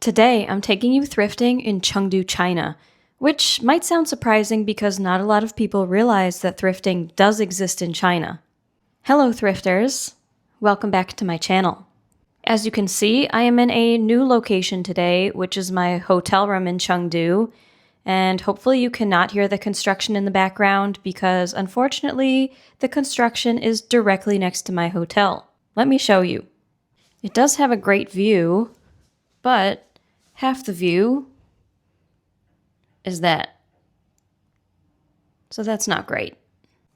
Today, I'm taking you thrifting in Chengdu, China, which might sound surprising because not a lot of people realize that thrifting does exist in China. Hello, thrifters! Welcome back to my channel. As you can see, I am in a new location today, which is my hotel room in Chengdu, and hopefully you cannot hear the construction in the background because unfortunately, the construction is directly next to my hotel. Let me show you. It does have a great view, but half the view is that. So that's not great.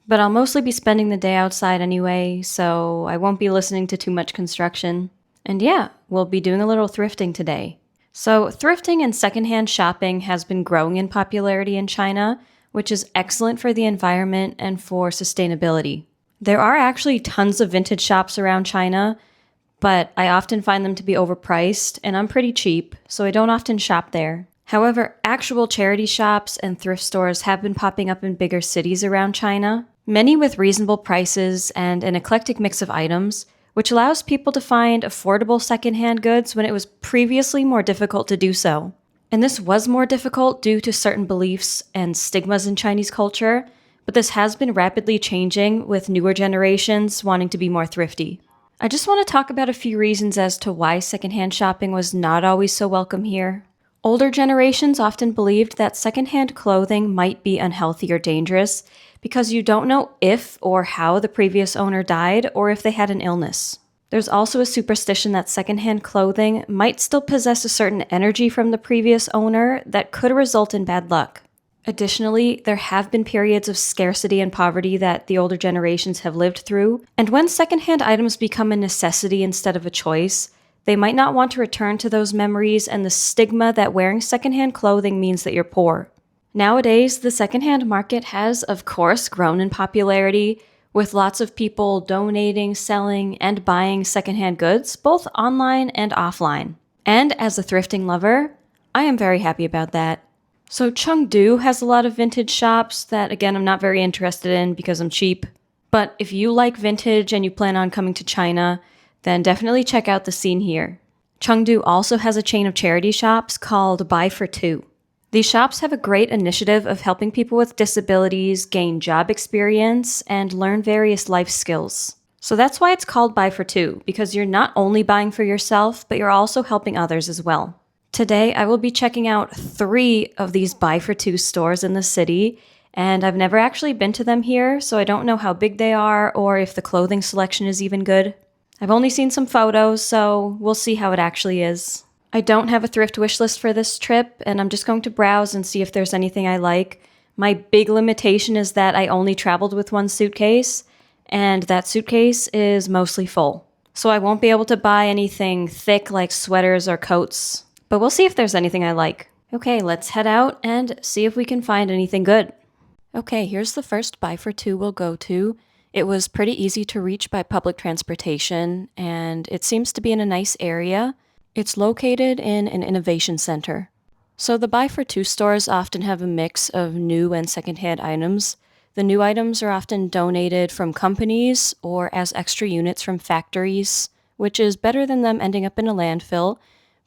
But I'll mostly be spending the day outside anyway, so I won't be listening to too much construction. And yeah, we'll be doing a little thrifting today. So thrifting and secondhand shopping has been growing in popularity in China, which is excellent for the environment and for sustainability. There are actually tons of vintage shops around China, but I often find them to be overpriced, and I'm pretty cheap, so I don't often shop there. However, actual charity shops and thrift stores have been popping up in bigger cities around China, many with reasonable prices and an eclectic mix of items, which allows people to find affordable secondhand goods when it was previously more difficult to do so. And this was more difficult due to certain beliefs and stigmas in Chinese culture, but this has been rapidly changing with newer generations wanting to be more thrifty. I just want to talk about a few reasons as to why secondhand shopping was not always so welcome here. Older generations often believed that secondhand clothing might be unhealthy or dangerous because you don't know if or how the previous owner died or if they had an illness. There's also a superstition that secondhand clothing might still possess a certain energy from the previous owner that could result in bad luck. Additionally, there have been periods of scarcity and poverty that the older generations have lived through, and when secondhand items become a necessity instead of a choice, they might not want to return to those memories and the stigma that wearing secondhand clothing means that you're poor. Nowadays, the secondhand market has, of course, grown in popularity, with lots of people donating, selling, and buying secondhand goods, both online and offline. And as a thrifting lover, I am very happy about that. So Chengdu has a lot of vintage shops that, again, I'm not very interested in because I'm cheap. But if you like vintage and you plan on coming to China, then definitely check out the scene here. Chengdu also has a chain of charity shops called Buy for Two. These shops have a great initiative of helping people with disabilities gain job experience and learn various life skills. So that's why it's called Buy for Two, because you're not only buying for yourself, but you're also helping others as well. Today, I will be checking out 3 of these Buy for Two stores in the city, and I've never actually been to them here, so I don't know how big they are or if the clothing selection is even good. I've only seen some photos, so we'll see how it actually is. I don't have a thrift wish list for this trip, and I'm just going to browse and see if there's anything I like. My big limitation is that I only traveled with 1 suitcase, and that suitcase is mostly full. So I won't be able to buy anything thick like sweaters or coats. But we'll see if there's anything I like. Okay, let's head out and see if we can find anything good. Okay, here's the first Buy for Two we'll go to. It was pretty easy to reach by public transportation, and it seems to be in a nice area. It's located in an innovation center. So the Buy for Two stores often have a mix of new and secondhand items. The new items are often donated from companies or as extra units from factories, which is better than them ending up in a landfill.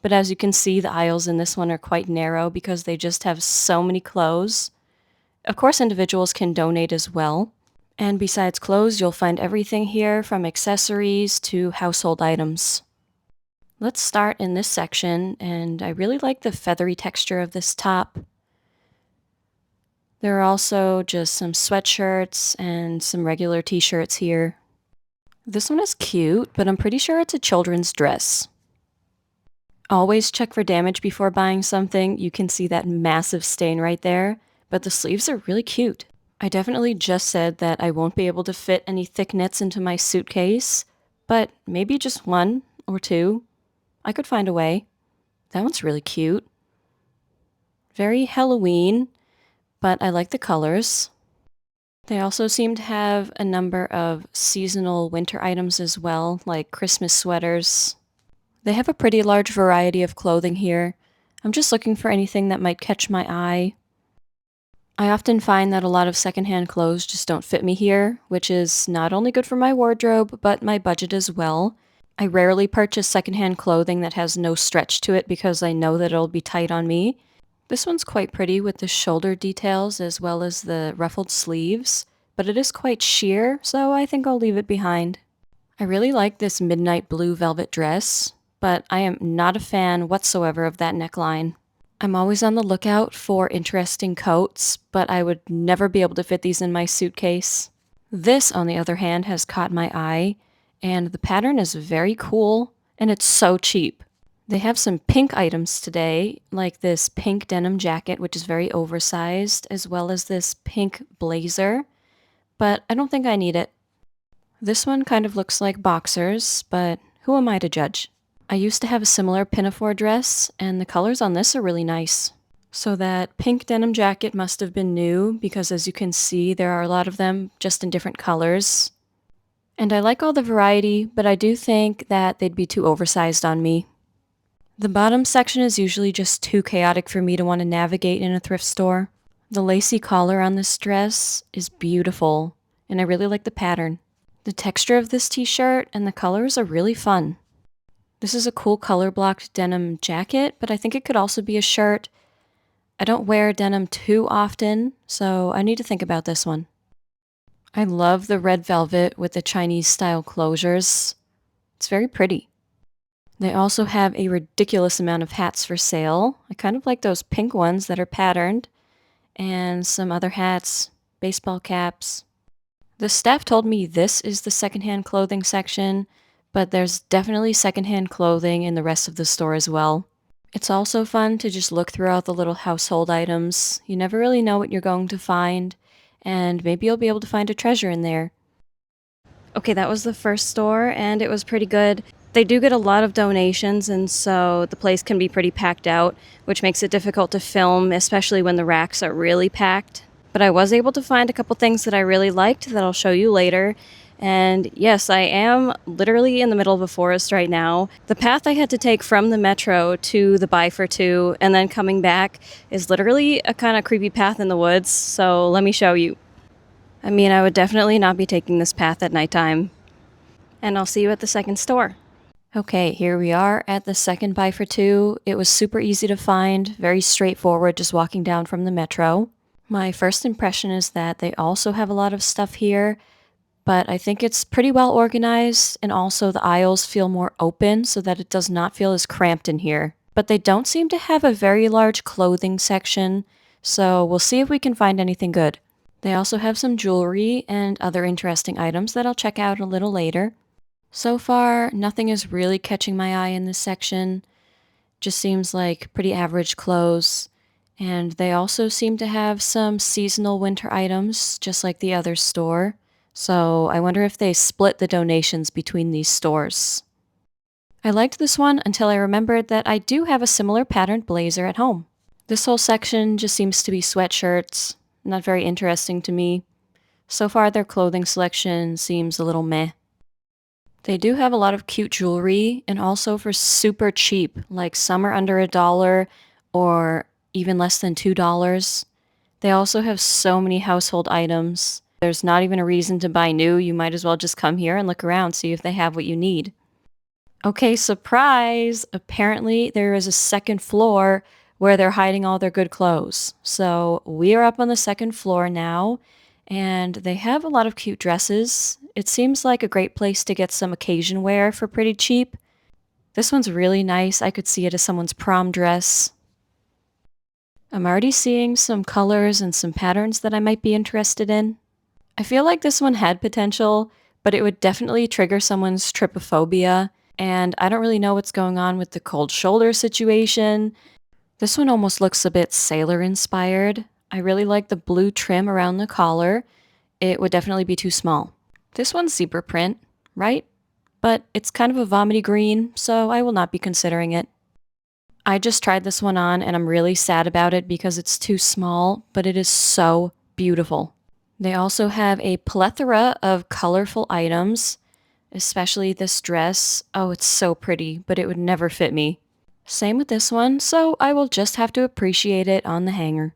But as you can see, the aisles in this one are quite narrow because they just have so many clothes. Of course, individuals can donate as well. And besides clothes, you'll find everything here from accessories to household items. Let's start in this section, and I really like the feathery texture of this top. There are also just some sweatshirts and some regular t-shirts here. This one is cute, but I'm pretty sure it's a children's dress. Always check for damage before buying something. You can see that massive stain right there, but the sleeves are really cute. I definitely just said that I won't be able to fit any thick knits into my suitcase, but maybe just 1 or 2. I could find a way. That one's really cute. Very Halloween, but I like the colors. They also seem to have a number of seasonal winter items as well, like Christmas sweaters. They have a pretty large variety of clothing here. I'm just looking for anything that might catch my eye. I often find that a lot of secondhand clothes just don't fit me here, which is not only good for my wardrobe, but my budget as well. I rarely purchase secondhand clothing that has no stretch to it because I know that it'll be tight on me. This one's quite pretty with the shoulder details as well as the ruffled sleeves, but it is quite sheer, so I think I'll leave it behind. I really like this midnight blue velvet dress, but I am not a fan whatsoever of that neckline. I'm always on the lookout for interesting coats, but I would never be able to fit these in my suitcase. This, on the other hand, has caught my eye, and the pattern is very cool, and it's so cheap. They have some pink items today, like this pink denim jacket, which is very oversized, as well as this pink blazer, but I don't think I need it. This one kind of looks like boxers, but who am I to judge? I used to have a similar pinafore dress, and the colors on this are really nice. So that pink denim jacket must have been new, because as you can see, there are a lot of them just in different colors. And I like all the variety, but I do think that they'd be too oversized on me. The bottom section is usually just too chaotic for me to want to navigate in a thrift store. The lacy collar on this dress is beautiful, and I really like the pattern. The texture of this t-shirt and the colors are really fun. This is a cool color-blocked denim jacket, but I think it could also be a shirt. I don't wear denim too often, so I need to think about this one. I love the red velvet with the Chinese-style closures. It's very pretty. They also have a ridiculous amount of hats for sale. I kind of like those pink ones that are patterned, and some other hats, baseball caps. The staff told me this is the secondhand clothing section, but there's definitely secondhand clothing in the rest of the store as well. It's also fun to just look throughout the little household items. You never really know what you're going to find, and maybe you'll be able to find a treasure in there. Okay, that was the first store, and it was pretty good. They do get a lot of donations, and so the place can be pretty packed out, which makes it difficult to film, especially when the racks are really packed. But I was able to find a couple things that I really liked that I'll show you later. And yes, I am literally in the middle of a forest right now. The path I had to take from the metro to the Buy for Two and then coming back is literally a kind of creepy path in the woods, so let me show you. I mean, I would definitely not be taking this path at nighttime. And I'll see you at the second store. Okay, here we are at the second Buy for Two. It was super easy to find, very straightforward, just walking down from the metro. My first impression is that they also have a lot of stuff here, but I think it's pretty well organized, and also the aisles feel more open so that it does not feel as cramped in here. But they don't seem to have a very large clothing section, so we'll see if we can find anything good. They also have some jewelry and other interesting items that I'll check out a little later. So far, nothing is really catching my eye in this section. Just seems like pretty average clothes. And they also seem to have some seasonal winter items, just like the other store. So I wonder if they split the donations between these stores. I liked this one until I remembered that I do have a similar patterned blazer at home. This whole section just seems to be sweatshirts. Not very interesting to me. So far, their clothing selection seems a little meh. They do have a lot of cute jewelry, and also for super cheap, like some are under $1 or even less than $2. They also have so many household items. There's not even a reason to buy new. You might as well just come here and look around, see if they have what you need. Okay, surprise! Apparently there is a second floor where they're hiding all their good clothes. So we are up on the second floor now, and they have a lot of cute dresses. It seems like a great place to get some occasion wear for pretty cheap. This one's really nice. I could see it as someone's prom dress. I'm already seeing some colors and some patterns that I might be interested in. I feel like this one had potential, but it would definitely trigger someone's trypophobia, and I don't really know what's going on with the cold shoulder situation. This one almost looks a bit sailor-inspired. I really like the blue trim around the collar. It would definitely be too small. This one's zebra print, right? But it's kind of a vomity green, so I will not be considering it. I just tried this one on, and I'm really sad about it because it's too small, but it is so beautiful. They also have a plethora of colorful items, especially this dress. Oh, it's so pretty, but it would never fit me. Same with this one, so I will just have to appreciate it on the hanger.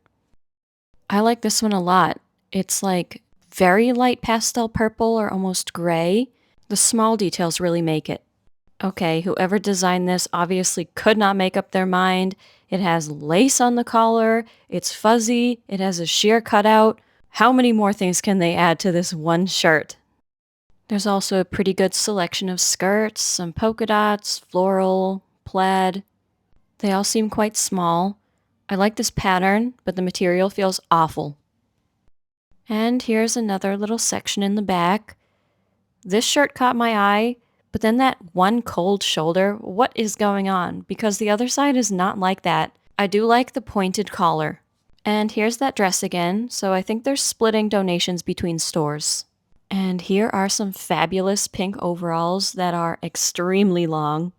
I like this one a lot. It's like very light pastel purple or almost gray. The small details really make it. Okay, whoever designed this obviously could not make up their mind. It has lace on the collar, it's fuzzy, it has a sheer cutout. How many more things can they add to this one shirt? There's also a pretty good selection of skirts, some polka dots, floral, plaid. They all seem quite small. I like this pattern, but the material feels awful. And here's another little section in the back. This shirt caught my eye, but then that one cold shoulder, what is going on? Because the other side is not like that. I do like the pointed collar. And here's that dress again, so I think they're splitting donations between stores. And here are some fabulous pink overalls that are extremely long.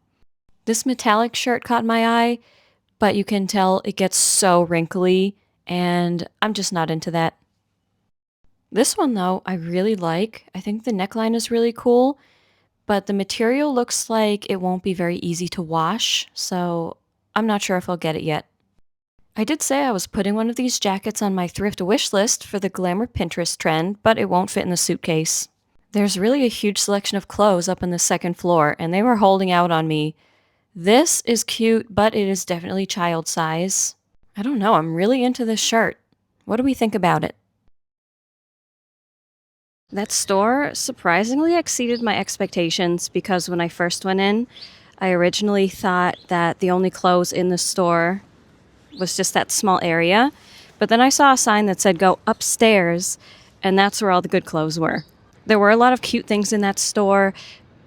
This metallic shirt caught my eye, but you can tell it gets so wrinkly, and I'm just not into that. This one, though, I really like. I think the neckline is really cool, but the material looks like it won't be very easy to wash, so I'm not sure if I'll get it yet. I did say I was putting one of these jackets on my thrift wish list for the glamour Pinterest trend, but it won't fit in the suitcase. There's really a huge selection of clothes up on the second floor, and they were holding out on me. This is cute, but it is definitely child size. I don't know, I'm really into this shirt. What do we think about it? That store surprisingly exceeded my expectations because when I first went in, I originally thought that the only clothes in the store was just that small area. But then I saw a sign that said go upstairs, and that's where all the good clothes were. There were a lot of cute things in that store,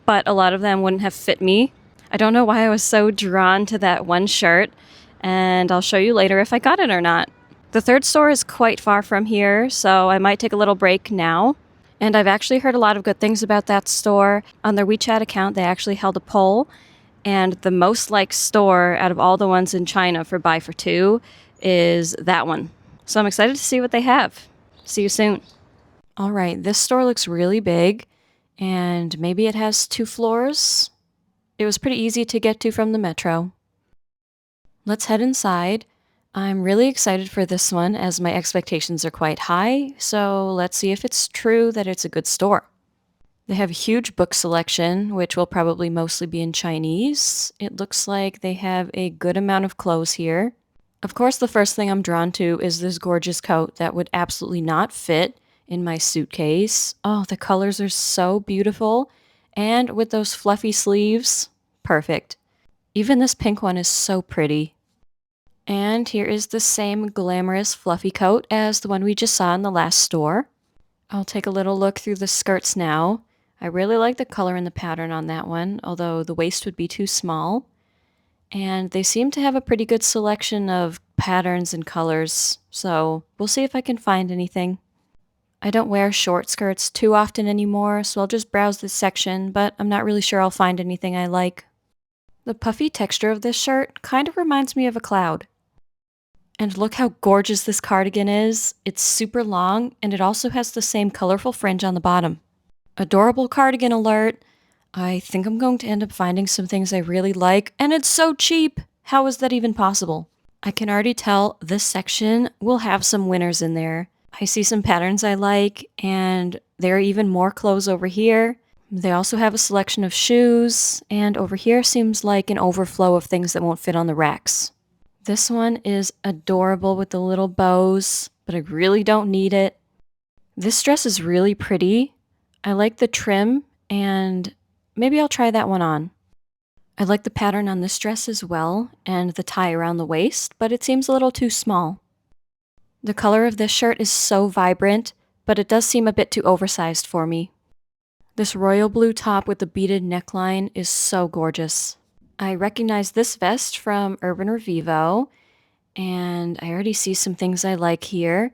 but a lot of them wouldn't have fit me. I don't know why I was so drawn to that one shirt, and I'll show you later if I got it or not. The third store is quite far from here, so I might take a little break now. And I've actually heard a lot of good things about that store. On their WeChat account, they actually held a poll, and the most liked store out of all the ones in China for buy for two is that one. So I'm excited to see what they have. See you soon. All right, this store looks really big, and maybe it has 2 floors. It was pretty easy to get to from the metro. Let's head inside. I'm really excited for this one as my expectations are quite high, so let's see if it's true that it's a good store. They have a huge book selection, which will probably mostly be in Chinese. It looks like they have a good amount of clothes here. Of course, the first thing I'm drawn to is this gorgeous coat that would absolutely not fit in my suitcase. Oh, the colors are so beautiful, and with those fluffy sleeves, perfect. Even this pink one is so pretty. And here is the same glamorous fluffy coat as the one we just saw in the last store. I'll take a little look through the skirts now. I really like the color and the pattern on that one, although the waist would be too small. And they seem to have a pretty good selection of patterns and colors, so we'll see if I can find anything. I don't wear short skirts too often anymore, so I'll just browse this section, but I'm not really sure I'll find anything I like. The puffy texture of this shirt kind of reminds me of a cloud. And look how gorgeous this cardigan is. It's super long, and it also has the same colorful fringe on the bottom. Adorable cardigan alert. I think I'm going to end up finding some things I really like, and it's so cheap! How is that even possible? I can already tell this section will have some winners in there. I see some patterns I like, and there are even more clothes over here. They also have a selection of shoes, and over here seems like an overflow of things that won't fit on the racks. This one is adorable with the little bows, but I really don't need it. This dress is really pretty. I like the trim, and maybe I'll try that one on. I like the pattern on this dress as well, and the tie around the waist, but it seems a little too small. The color of this shirt is so vibrant, but it does seem a bit too oversized for me. This royal blue top with the beaded neckline is so gorgeous. I recognize this vest from Urban Revivo, and I already see some things I like here.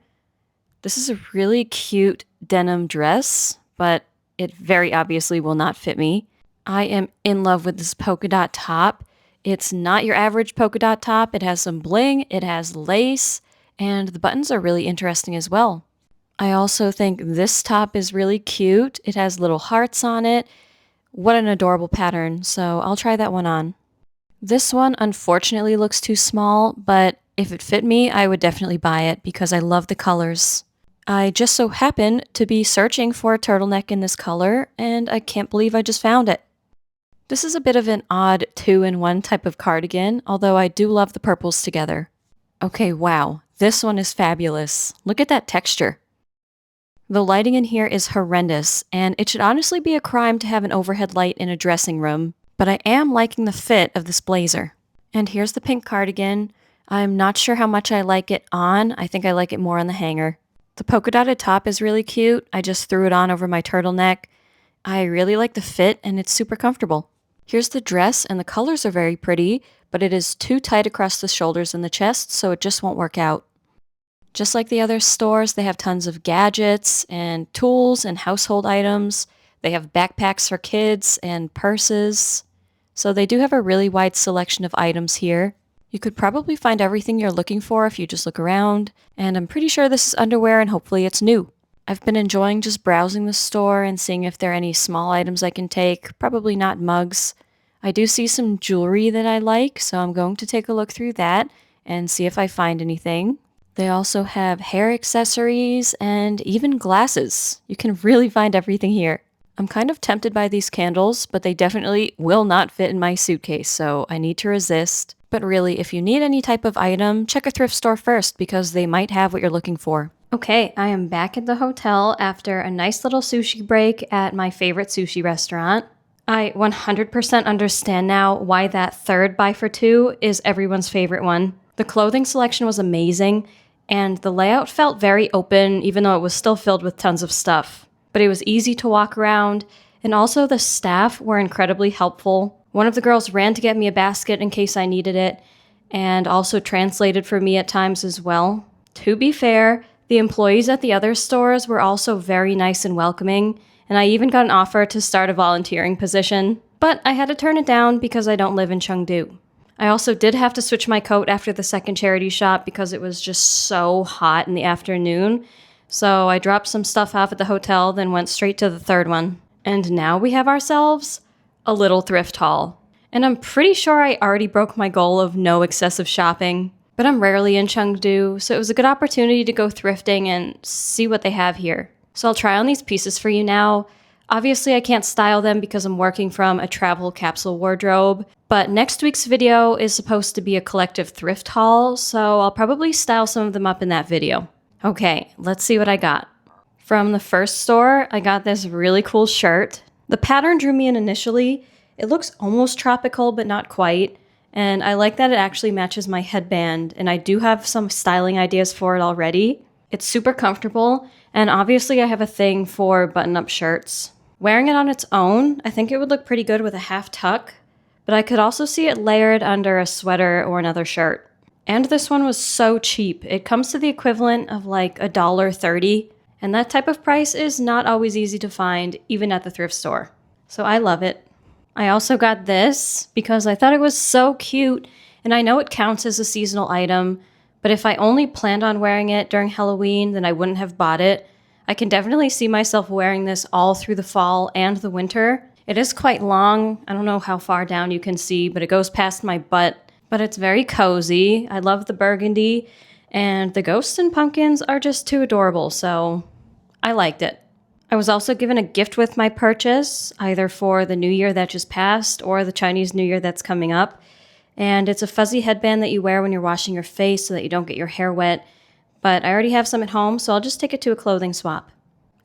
This is a really cute denim dress, but it very obviously will not fit me. I am in love with this polka dot top. It's not your average polka dot top. It has some bling, it has lace, and the buttons are really interesting as well. I also think this top is really cute. It has little hearts on it. What an adorable pattern, so I'll try that one on. This one unfortunately looks too small, but if it fit me, I would definitely buy it because I love the colors. I just so happen to be searching for a turtleneck in this color, and I can't believe I just found it. This is a bit of an odd 2-in-1 type of cardigan, although I do love the purples together. Okay, wow, this one is fabulous. Look at that texture. The lighting in here is horrendous, and it should honestly be a crime to have an overhead light in a dressing room, but I am liking the fit of this blazer. And here's the pink cardigan. I'm not sure how much I like it on. I think I like it more on the hanger. The polka dotted top is really cute. I just threw it on over my turtleneck. I really like the fit, and it's super comfortable. Here's the dress, and the colors are very pretty, but it is too tight across the shoulders and the chest, so it just won't work out. Just like the other stores, they have tons of gadgets and tools and household items. They have backpacks for kids and purses. So they do have a really wide selection of items here. You could probably find everything you're looking for if you just look around. And I'm pretty sure this is underwear and hopefully it's new. I've been enjoying just browsing the store and seeing if there are any small items I can take. Probably not mugs. I do see some jewelry that I like, so I'm going to take a look through that and see if I find anything. They also have hair accessories and even glasses. You can really find everything here. I'm kind of tempted by these candles, but they definitely will not fit in my suitcase, so I need to resist. But really, if you need any type of item, check a thrift store first because they might have what you're looking for. Okay, I am back at the hotel after a nice little sushi break at my favorite sushi restaurant. I 100% understand now why that third buy for two is everyone's favorite one. The clothing selection was amazing, and the layout felt very open, even though it was still filled with tons of stuff. But it was easy to walk around, and also the staff were incredibly helpful. One of the girls ran to get me a basket in case I needed it, and also translated for me at times as well. To be fair, the employees at the other stores were also very nice and welcoming, and I even got an offer to start a volunteering position. But I had to turn it down because I don't live in Chengdu. I also did have to switch my coat after the second charity shop because it was just so hot in the afternoon. So I dropped some stuff off at the hotel, then went straight to the third one. And now we have ourselves a little thrift haul. And I'm pretty sure I already broke my goal of no excessive shopping. But I'm rarely in Chengdu, so it was a good opportunity to go thrifting and see what they have here. So I'll try on these pieces for you now. Obviously, I can't style them because I'm working from a travel capsule wardrobe, but next week's video is supposed to be a collective thrift haul, so I'll probably style some of them up in that video. Okay, let's see what I got. From the first store, I got this really cool shirt. The pattern drew me in initially. It looks almost tropical, but not quite, and I like that it actually matches my headband, and I do have some styling ideas for it already. It's super comfortable, and obviously I have a thing for button-up shirts. Wearing it on its own, I think it would look pretty good with a half tuck, but I could also see it layered under a sweater or another shirt. And this one was so cheap. It comes to the equivalent of like $1.30, and that type of price is not always easy to find, even at the thrift store. So I love it. I also got this because I thought it was so cute, and I know it counts as a seasonal item, but if I only planned on wearing it during Halloween, then I wouldn't have bought it. I can definitely see myself wearing this all through the fall and the winter. It is quite long. I don't know how far down you can see, but it goes past my butt. But it's very cozy. I love the burgundy, and the ghosts and pumpkins are just too adorable, so I liked it. I was also given a gift with my purchase, either for the New Year that just passed or the Chinese New Year that's coming up. And it's a fuzzy headband that you wear when you're washing your face so that you don't get your hair wet. But I already have some at home, so I'll just take it to a clothing swap.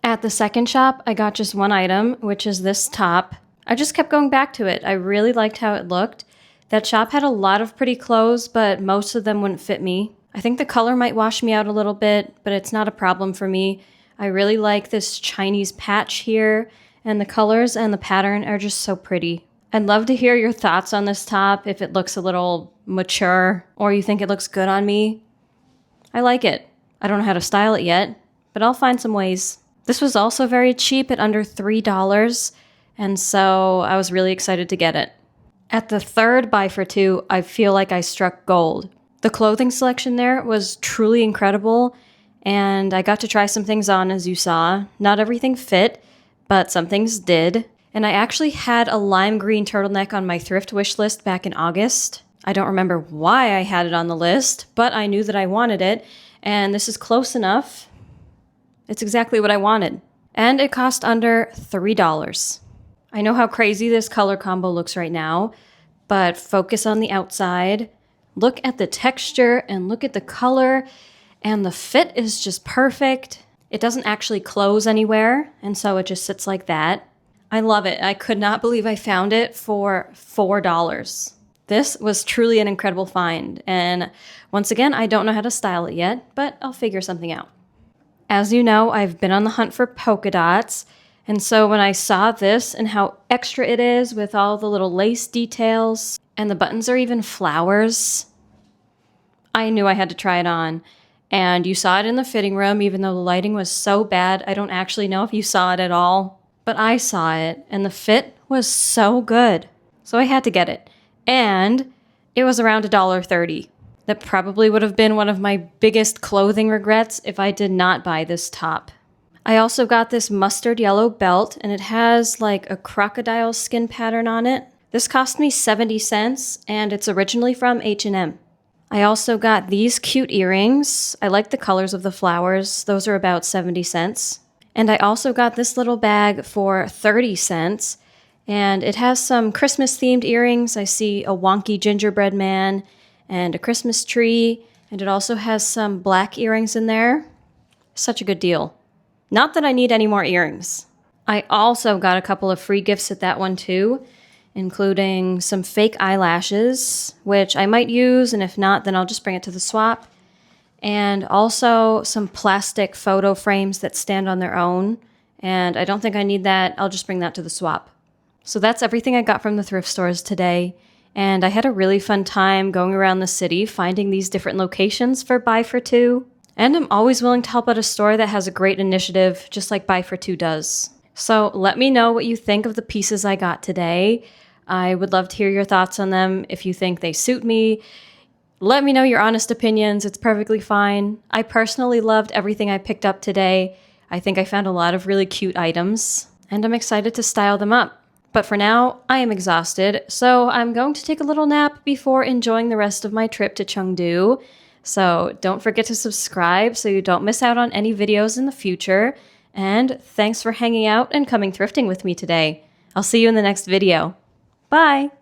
At the second shop, I got just one item, which is this top. I just kept going back to it. I really liked how it looked. That shop had a lot of pretty clothes, but most of them wouldn't fit me. I think the color might wash me out a little bit, but it's not a problem for me. I really like this Chinese patch here, and the colors and the pattern are just so pretty. I'd love to hear your thoughts on this top, if it looks a little mature, or you think it looks good on me. I like it. I don't know how to style it yet, but I'll find some ways. This was also very cheap at under $3, and so I was really excited to get it. At the third buy for two, I feel like I struck gold. The clothing selection there was truly incredible, and I got to try some things on, as you saw. Not everything fit, but some things did. And I actually had a lime green turtleneck on my thrift wish list back in August. I don't remember why I had it on the list, but I knew that I wanted it, and this is close enough. It's exactly what I wanted. And it cost under $3. I know how crazy this color combo looks right now, but focus on the outside. Look at the texture and look at the color, and the fit is just perfect. It doesn't actually close anywhere, and so it just sits like that. I love it. I could not believe I found it for $4. This was truly an incredible find, and once again, I don't know how to style it yet, but I'll figure something out. As you know, I've been on the hunt for polka dots, and so when I saw this and how extra it is with all the little lace details, and the buttons are even flowers, I knew I had to try it on. And you saw it in the fitting room, even though the lighting was so bad, I don't actually know if you saw it at all. But I saw it, and the fit was so good. So I had to get it. And it was around $1.30. That probably would have been one of my biggest clothing regrets if I did not buy this top. I also got this mustard yellow belt, and it has like a crocodile skin pattern on it. This cost me 70 cents, and it's originally from H&M. I also got these cute earrings. I like the colors of the flowers. Those are about 70 cents. And I also got this little bag for 30 cents. And it has some Christmas-themed earrings. I see a wonky gingerbread man and a Christmas tree. And it also has some black earrings in there. Such a good deal. Not that I need any more earrings. I also got a couple of free gifts at that one too, including some fake eyelashes, which I might use, and if not, then I'll just bring it to the swap. And also some plastic photo frames that stand on their own, and I don't think I need that. I'll just bring that to the swap. So that's everything I got from the thrift stores today, and I had a really fun time going around the city finding these different locations for Buy for Two. And I'm always willing to help out a store that has a great initiative, just like Buy for Two does. So let me know what you think of the pieces I got today. I would love to hear your thoughts on them. If you think they suit me, let me know your honest opinions. It's perfectly fine. I personally loved everything I picked up today. I think I found a lot of really cute items, and I'm excited to style them up. But for now, I am exhausted, so I'm going to take a little nap before enjoying the rest of my trip to Chengdu. So don't forget to subscribe so you don't miss out on any videos in the future. And thanks for hanging out and coming thrifting with me today. I'll see you in the next video. Bye!